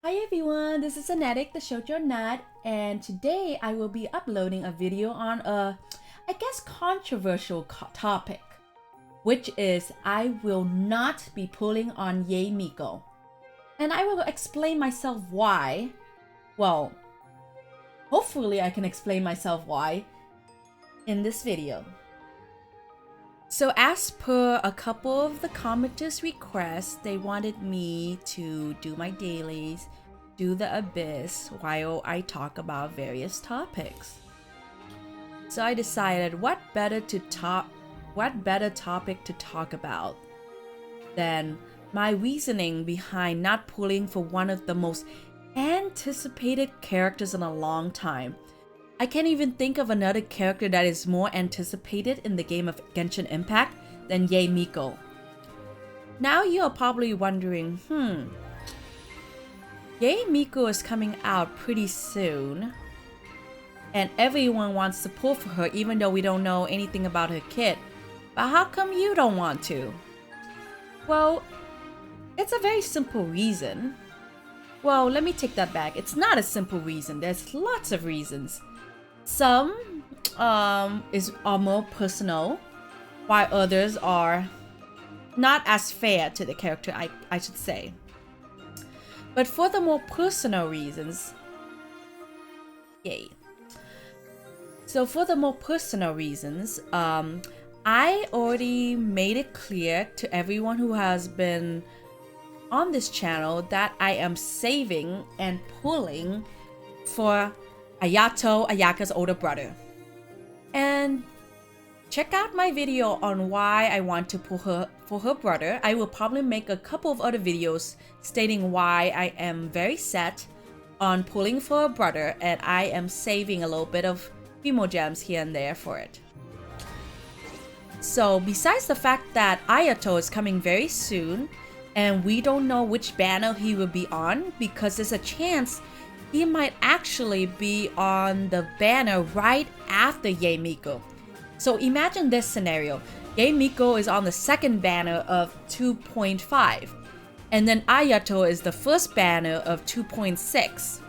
Hi everyone, this is Anaitic, the Shoujo nut, and today I will be uploading a video on I guess controversial topic, which is I will not be pulling on Yae Miko. And I will explain myself why. Well, hopefully I can explain myself why in this video. So as per a couple of the commenters' requests, they wanted me to do my dailies, do the abyss while I talk about various topics. So I decided what better topic to talk about than my reasoning behind not pulling for one of the most anticipated characters in a long time. I can't even think of another character that is more anticipated in the game of Genshin Impact than Yae Miko. Now you are probably wondering, Yae Miko is coming out pretty soon, and everyone wants to pull for her even though we don't know anything about her kit. But how come you don't want to? Well, it's a very simple reason. Well, let me take that back. It's not a simple reason. There's lots of reasons. Some are more personal, while others are not as fair to the character, I should say. But for the more personal reasons, So for the more personal reasons, I already made it clear to everyone who has been on this channel that I am saving and pulling for Ayaka's older brother. And check out my video on why I want to pull her for her brother. I will probably make a couple of other videos stating why I am very set on pulling for her brother, and I am saving a little bit of Primo gems here and there for it. So besides the fact that Ayato is coming very soon, and we don't know which banner he will be on, because there's a chance he might actually be on the banner right after Yae Miko. So imagine this scenario. Yae Miko is on the second banner of 2.5, and then Ayato is the first banner of 2.6.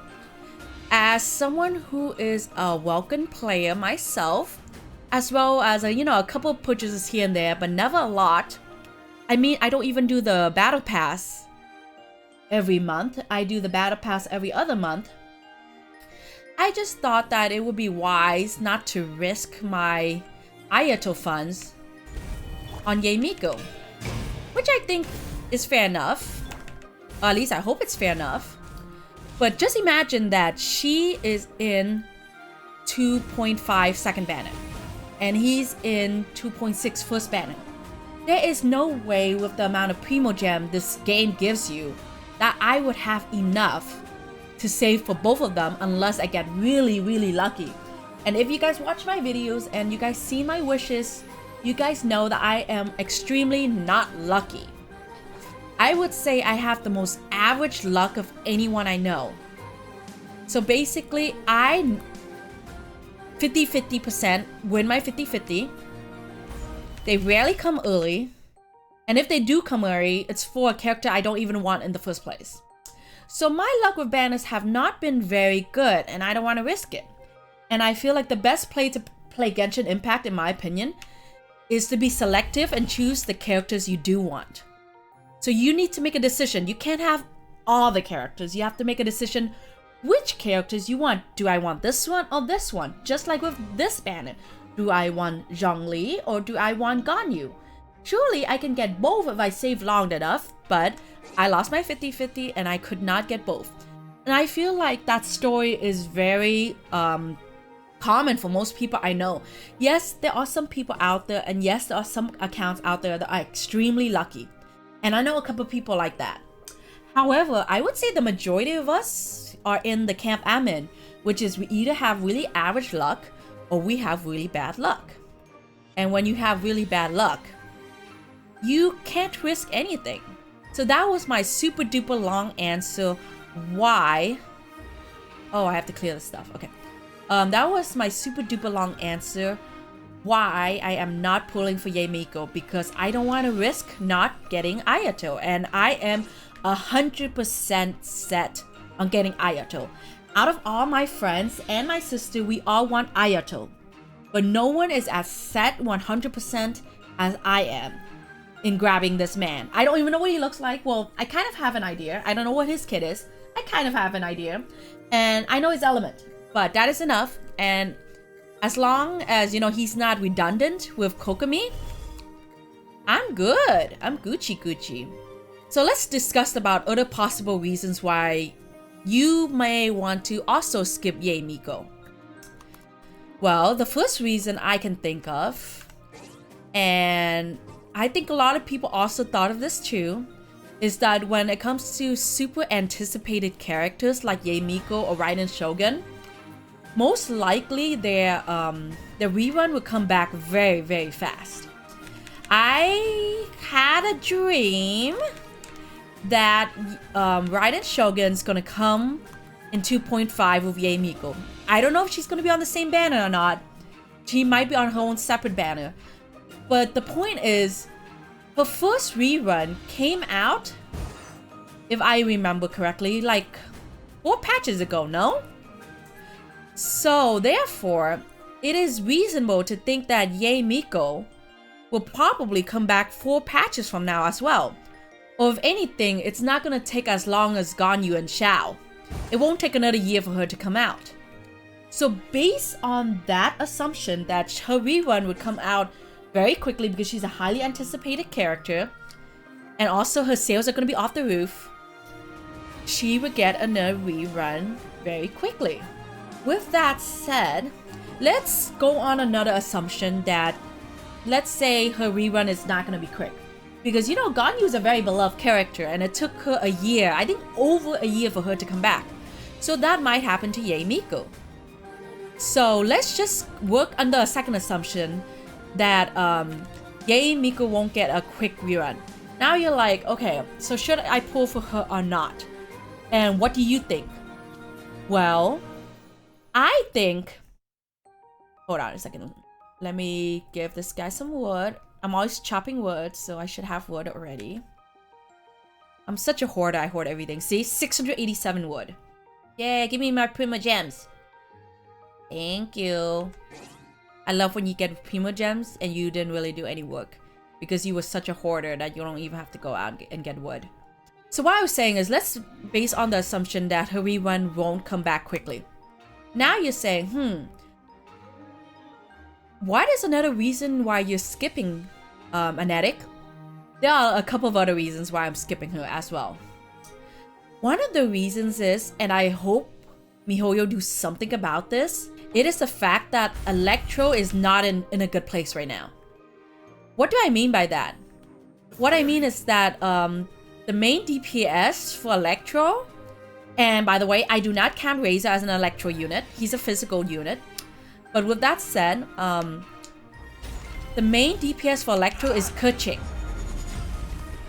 As someone who is a Welcome player myself, as well as a couple of purchases here and there, but never a lot. I mean, I don't even do the battle pass every month. I do the battle pass every other month. I just thought that it would be wise not to risk my Ayato funds on Yae Miko, which I think is fair enough. Or at least I hope it's fair enough. But just imagine that she is in 2.5 second banner, and he's in 2.6 first banner. There is no way with the amount of Primo Gem this game gives you that I would have enough to save for both of them unless I get really, really lucky. And if you guys watch my videos and you guys see my wishes, you guys know that I am extremely not lucky. I would say I have the most average luck of anyone I know. So basically, I 50-50% win my 50-50. They rarely come early. And if they do come early, it's for a character I don't even want in the first place. So my luck with banners have not been very good, and I don't want to risk it. And I feel like the best play to play Genshin Impact, in my opinion, is to be selective and choose the characters you do want. So you need to make a decision. You can't have all the characters. You have to make a decision which characters you want. Do I want this one or this one? Just like with this banner. Do I want Zhongli or do I want Ganyu? Surely I can get both if I save long enough, but I lost my 50-50 and I could not get both. And I feel like that story is very common for most people I know. Yes, there are some people out there, and yes, there are some accounts out there that are extremely lucky. And I know a couple of people like that. However, I would say the majority of us are in the camp I'm in, which is we either have really average luck or we have really bad luck. And when you have really bad luck, you can't risk anything. So that was my super duper long answer why. Oh, I have to clear this stuff. Okay. That was my super duper long answer why I am not pulling for Yae Miko, because I don't want to risk not getting Ayato, and I am 100% set on getting Ayato. Out of all my friends and my sister, we all want Ayato. But no one is as set 100% as I am in grabbing this man. I don't even know what he looks like. Well, I kind of have an idea. I don't know what his kid is. I kind of have an idea. And I know his element. But that is enough. And as long as, you know, he's not redundant with Kokomi, I'm good. I'm Gucci. So let's discuss about other possible reasons why you may want to also skip Yae Miko. Well, the first reason I can think of, and I think a lot of people also thought of this too, is that when it comes to super anticipated characters like Yae Miko or Raiden Shogun, most likely their rerun will come back very, very fast. I had a dream that Raiden Shogun's gonna come in 2.5 with Yae Miko. I don't know if she's gonna be on the same banner or not. She might be on her own separate banner. But the point is, her first rerun came out, if I remember correctly, like 4 patches ago, no? So therefore, it is reasonable to think that Yae Miko will probably come back 4 patches from now as well. Or if anything, it's not gonna take as long as Ganyu and Shao. It won't take another year for her to come out. So based on that assumption that her rerun would come out very quickly because she's a highly anticipated character, and also her sales are gonna be off the roof, she would get another rerun very quickly. With that said, let's go on another assumption that, let's say her rerun is not gonna be quick. Because, you know, Ganyu is a very beloved character and it took her a year, I think over a year for her to come back. So that might happen to Yae Miko. So let's just work under a second assumption that Yae Miko won't get a quick rerun. Now you're like, okay, so should I pull for her or not? And what do you think? Well, I think... Hold on a second. Let me give this guy some wood. I'm always chopping wood, so I should have wood already. I'm such a hoarder, I hoard everything. See, 687 wood. Yeah, give me my Primo Gems. Thank you. I love when you get Primo Gems and you didn't really do any work. Because you were such a hoarder that you don't even have to go out and get wood. So what I was saying is, let's base on the assumption that her rerun won't come back quickly. Now you're saying, what is another reason why you're skipping Anaitic? There are a couple of other reasons why I'm skipping her as well. One of the reasons is, and I hope MiHoYo do something about this, it is the fact that Electro is not in a good place right now. What do I mean by that? What I mean is that the main DPS for Electro, and by the way, I do not count Razor as an Electro unit. He's a physical unit. But with that said, the main DPS for Electro is Keqing.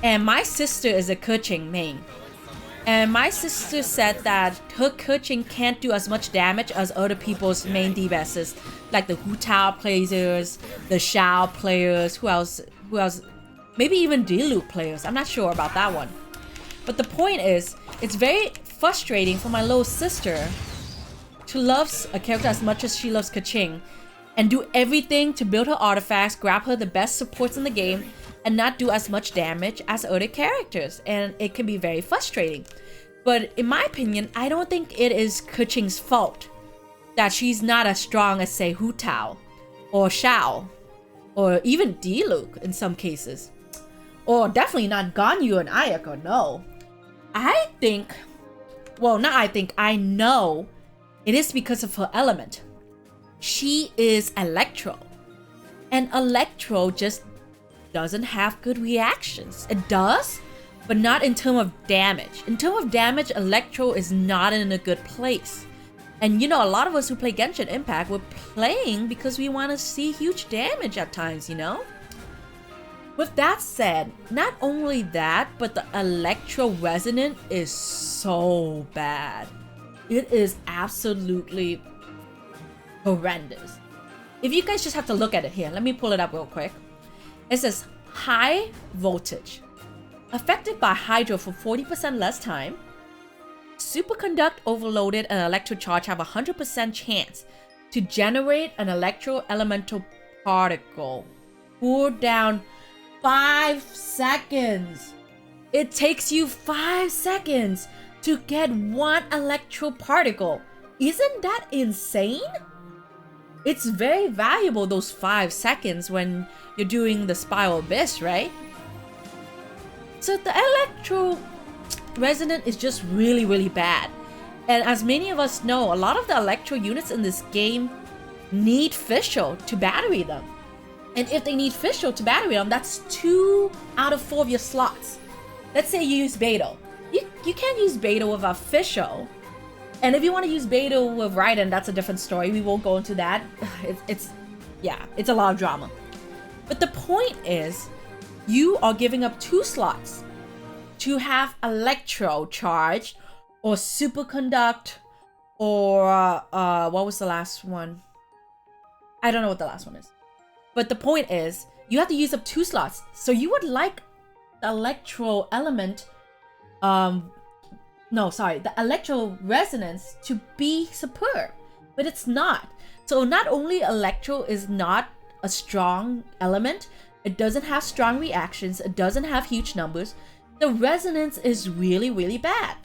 And my sister is a Keqing main. And my sister said that her Keqing can't do as much damage as other people's main DPSs. Like the Hu Tao players, the Shao players, who else? Maybe even Diluc players. I'm not sure about that one. But the point is, it's very frustrating for my little sister to love a character as much as she loves Keqing and do everything to build her artifacts, grab her the best supports in the game, and not do as much damage as other characters, and it can be very frustrating. But in my opinion, I don't think it is Keqing's fault that she's not as strong as, say, Hu Tao or Shao or even Diluc in some cases, or definitely not Ganyu and Ayako. No, I know it is because of her element. She is Electro. And Electro just doesn't have good reactions. It does, but not in terms of damage. In terms of damage, Electro is not in a good place. And you know, a lot of us who play Genshin Impact, we're playing because we want to see huge damage at times, you know? With that said, not only that, but the Electro Resonant is so bad. It is absolutely horrendous. If you guys just have to look at it here, let me pull it up real quick. It says high voltage, affected by Hydro for 40% less time, Superconduct overloaded and electro charge have a 100% chance to generate an electro elemental particle. Cool down 5 seconds. It takes you 5 seconds to get one electro particle. Isn't that insane? It's very valuable, those 5 seconds, when you're doing the Spiral Abyss, right? So the electro resonant is just really, really bad. And as many of us know, a lot of the electro units in this game need fissile to battery them. And if they need fissile to battery them, that's 2 out of 4 of your slots. Let's say you use Beidou. You can't use Beidou without fissile. And if you want to use Beidou with Raiden, that's a different story. We won't go into that. It's a lot of drama. But the point is, you are giving up 2 slots to have electro charge or superconduct or what was the last one? I don't know what the last one is. But the point is, you have to use up 2 slots. So you would like the electro element, the electro resonance to be superb, but it's not. So not only electro is not a strong element, it doesn't have strong reactions, it doesn't have huge numbers, the resonance is really, really bad.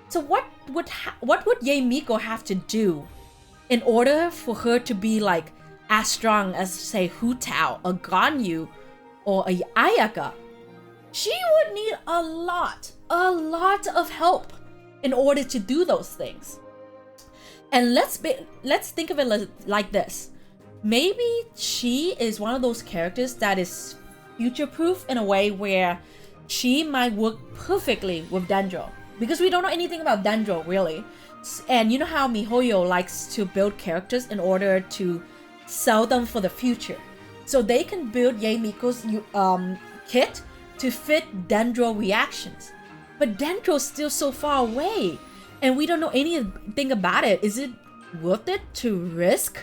So what would Yae Miko have to do in order for her to be like as strong as, say, Hu Tao, a Ganyu, or a Ayaka? She would need a lot of help in order to do those things. And let's think of it like this. Maybe she is one of those characters that is future-proof in a way where she might work perfectly with Dendro. Because we don't know anything about Dendro, really. And you know how MiHoYo likes to build characters in order to sell them for the future. So they can build Yae Miko's kit to fit Dendro reactions. But Dendro's still so far away, and we don't know anything about it. Is it worth it to risk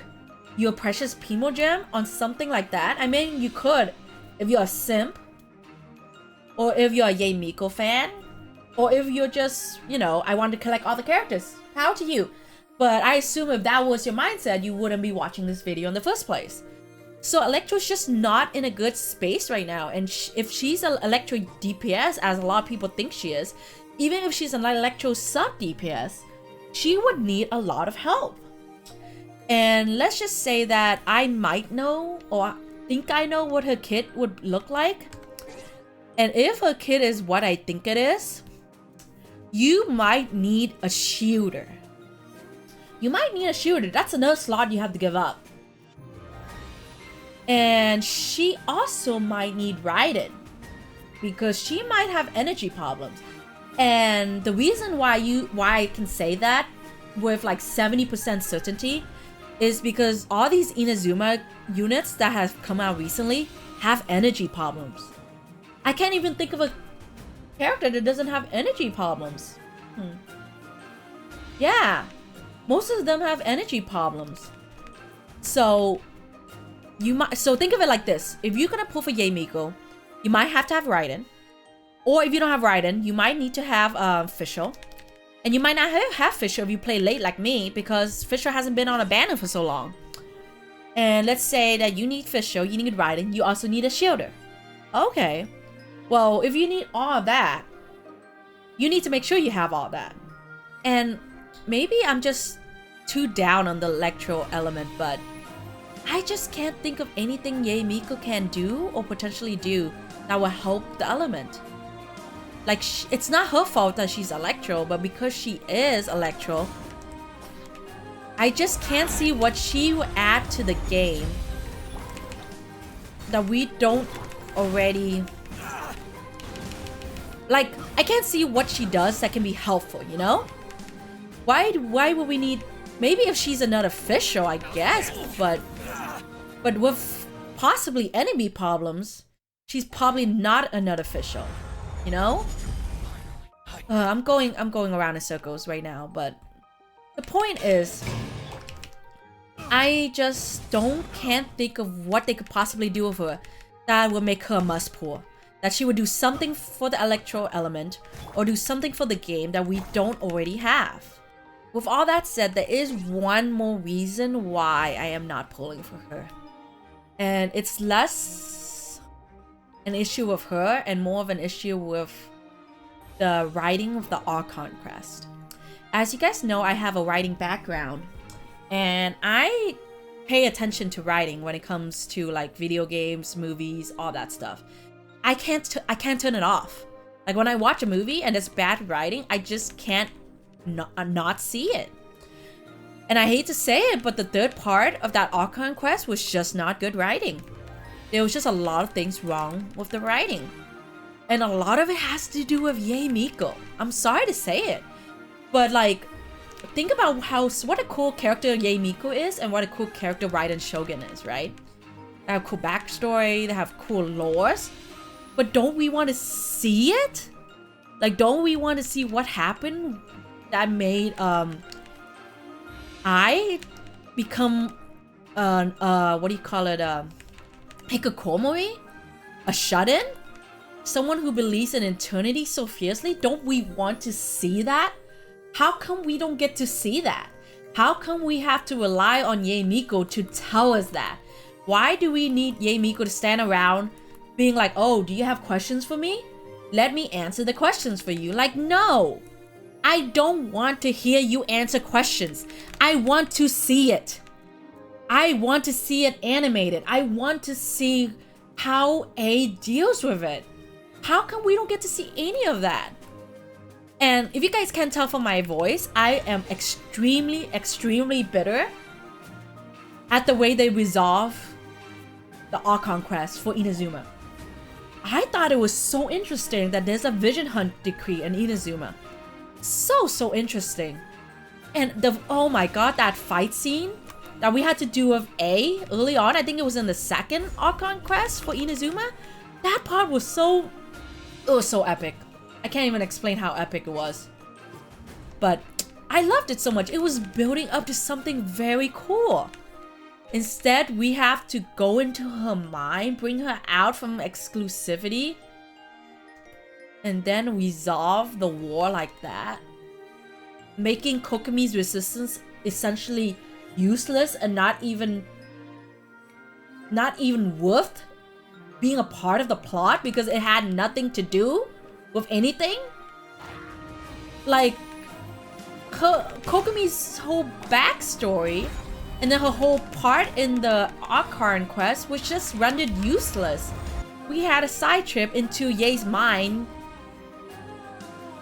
your precious Primogem on something like that? I mean, you could if you're a simp, or if you're a Yae Miko fan, or if you're just, I want to collect all the characters. Power to you. But I assume if that was your mindset, you wouldn't be watching this video in the first place. So Electro's just not in a good space right now. And if she's an Electro DPS, as a lot of people think she is, even if she's an Electro sub DPS, she would need a lot of help. And let's just say that I might know, or think I know, what her kit would look like. And if her kit is what I think it is, you might need a shielder. You might need a shielder. That's another slot you have to give up. And she also might need Raiden, because she might have energy problems. And the reason why I can say that with like 70% certainty is because all these Inazuma units that have come out recently have energy problems. I can't even think of a character that doesn't have energy problems. Yeah, most of them have energy problems. So think of it like this. If you're gonna pull for Yae Miko, you might have to have Raiden. Or if you don't have Raiden, you might need to have Fissile. And you might not have Fissile if you play late like me, because Fissile hasn't been on a banner for so long. And let's say that you need Fissile, you need Raiden, you also need a shielder. Okay. Well, if you need all of that, you need to make sure you have all that. And maybe I'm just too down on the electro element, but I just can't think of anything Yae Miko can do or potentially do that will help the element. Like, it's not her fault that she's Electro, but because she is Electro, I just can't see what she will add to the game that we don't already... Like, I can't see what she does that can be helpful, you know? Why would we need... Maybe if she's another Fissile, I guess, but with possibly enemy problems, she's probably not another Fissile, you know? I'm going around in circles right now, but the point is, I just can't think of what they could possibly do with her that would make her a must pull. that she would do something for the electro element or do something for the game that we don't already have. With all that said, there is one more reason why I am not pulling for her. And it's less an issue with her and more of an issue with the writing of the Archon Crest. As you guys know, I have a writing background. And I pay attention to writing when it comes to like video games, movies, all that stuff. I can't turn it off. Like when I watch a movie and it's bad writing, I just can't not see it. And I hate to say it, but the third part of that Archon quest was just not good writing. There was just a lot of things wrong with the writing. And a lot of it has to do with Yae Miko. I'm sorry to say it. But like, think about what a cool character Yae Miko is and what a cool character Raiden Shogun is, right? They have cool backstory, they have cool lores. But don't we want to see it? Like, don't we want to see what happened that made I become what do you call it, hikikomori, a shut-in, someone who believes in eternity so fiercely? Don't we want to see that? How come we don't get to see that? How come we have to rely on Yae Miko to tell us that? Why do we need Yae Miko to stand around being like, oh, do you have questions for me? Let me answer the questions for you. Like, no. I don't want to hear you answer questions. I want to see it. I want to see it animated. I want to see how A deals with it. How come we don't get to see any of that? And if you guys can tell from my voice, I am extremely, extremely bitter at the way they resolve the Archon quest for Inazuma. I thought it was so interesting that there's a vision hunt decree in Inazuma. So interesting. And oh my god, that fight scene that we had to do with A early on, I think it was in the second Archon quest for Inazuma. That part was so epic. I can't even explain how epic it was. But I loved it so much. It was building up to something very cool. Instead, we have to go into her mind, bring her out from exclusivity, and then resolve the war like that. Making Kokomi's resistance essentially useless and not even worth being a part of the plot because it had nothing to do with anything. Like, Kokomi's whole backstory and then her whole part in the Archon quest was just rendered useless. We had a side trip into Yae's mind.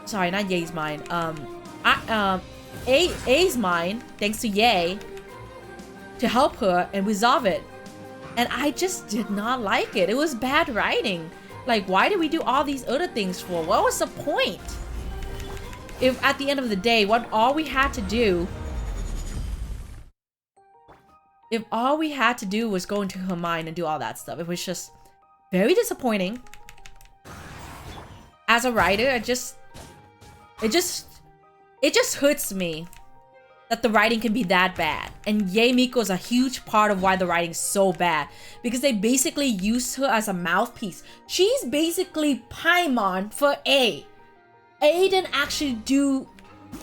Sorry, not Yae's mind. A's mind, thanks to Yae, to help her and resolve it. And I just did not like it. It was bad writing. Like, why did we do all these other things for? What was the point? If at the end of the day, all we had to do was go into her mind and do all that stuff, it was just very disappointing. As a writer, it just hurts me that the writing can be that bad. And Yae Miko is a huge part of why the writing's so bad. Because they basically used her as a mouthpiece. She's basically Paimon for A. A didn't actually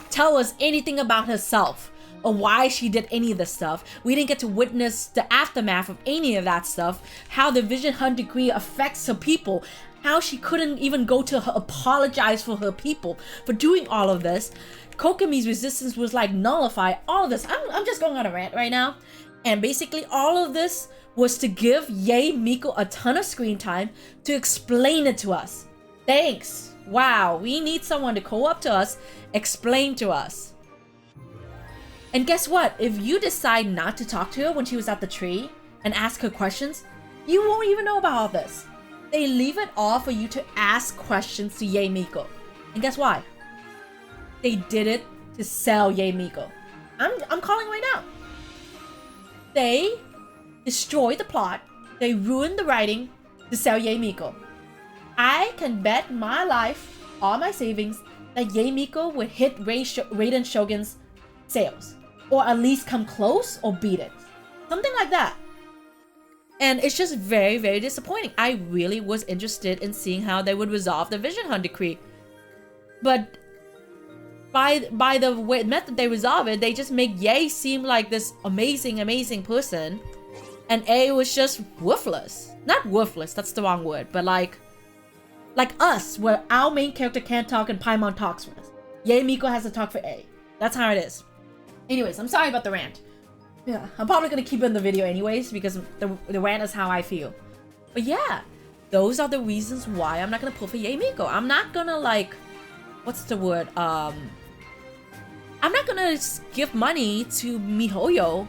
tell us anything about herself or why she did any of this stuff. We didn't get to witness the aftermath of any of that stuff. How the Vision Hunt decree affects her people. How she couldn't even go to her, apologize for her people for doing all of this. Kokomi's resistance was like nullified. All of this. I'm just going on a rant right now. And basically all of this was to give Yae Miko a ton of screen time to explain it to us. Thanks. Wow, we need someone to go up to us, explain to us. And guess what? If you decide not to talk to her when she was at the tree and ask her questions, you won't even know about all this. They leave it all for you to ask questions to Yae Miko. And guess why? They did it to sell Yae Miko. I'm calling right now. They destroyed the plot. They ruined the writing to sell Yae Miko. I can bet my life, all my savings, that Yae Miko would hit Raiden Shogun's sales. Or at least come close or beat it. Something like that. And it's just very, very disappointing. I really was interested in seeing how they would resolve the Vision Hunt decree. But by the way method they resolve it, they just make Yae seem like this amazing person. And A was just worthless. Not worthless, that's the wrong word, but like us, where our main character can't talk and Paimon talks for us. Yae Miko has to talk for A. That's how it is. Anyways, I'm sorry about the rant. Yeah, I'm probably gonna keep it in the video anyways because the rant is how I feel. But yeah, those are the reasons why I'm not gonna pull for Yae Miko. I'm not gonna like, what's the word? I'm not gonna give money to MiHoYo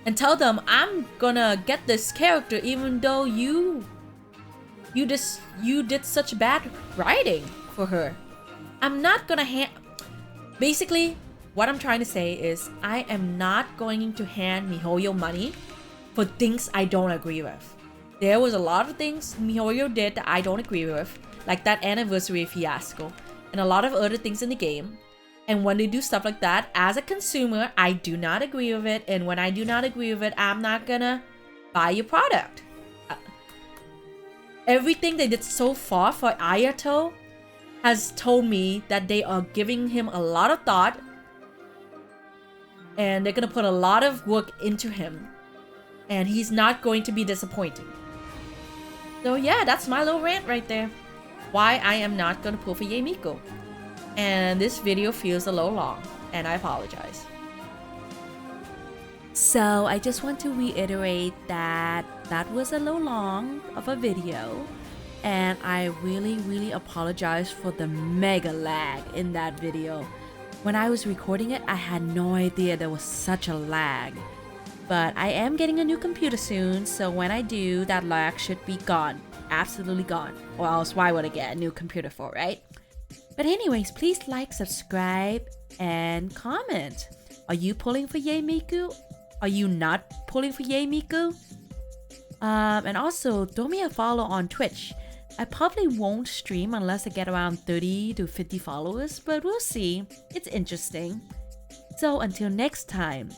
and tell them I'm gonna get this character even though you did such bad writing for her. I'm not gonna basically, what I'm trying to say is I am not going to hand MiHoYo money for things I don't agree with. There was a lot of things MiHoYo did that I don't agree with, like that anniversary fiasco, and a lot of other things in the game. And when they do stuff like that, as a consumer, I do not agree with it. And when I do not agree with it, I'm not gonna buy your product. Everything they did so far for Ayato has told me that they are giving him a lot of thought and they're gonna put a lot of work into him, and he's not going to be disappointing. So yeah, that's my little rant right there. Why I am not gonna pull for Yae Miko. And this video feels a little long, and I apologize. So I just want to reiterate that that was a little long of a video, and I really apologize for the mega lag in that video. When I was recording it, I had no idea there was such a lag. But I am getting a new computer soon, so when I do, that lag should be gone. Absolutely gone. Or else why would I get a new computer for, right? But anyways, please like, subscribe, and comment. Are you pulling for Yae Miko? Are you not pulling for Yae Miko? And also, throw me a follow on Twitch. I probably won't stream unless I get around 30 to 50 followers, but we'll see. It's interesting. So until next time,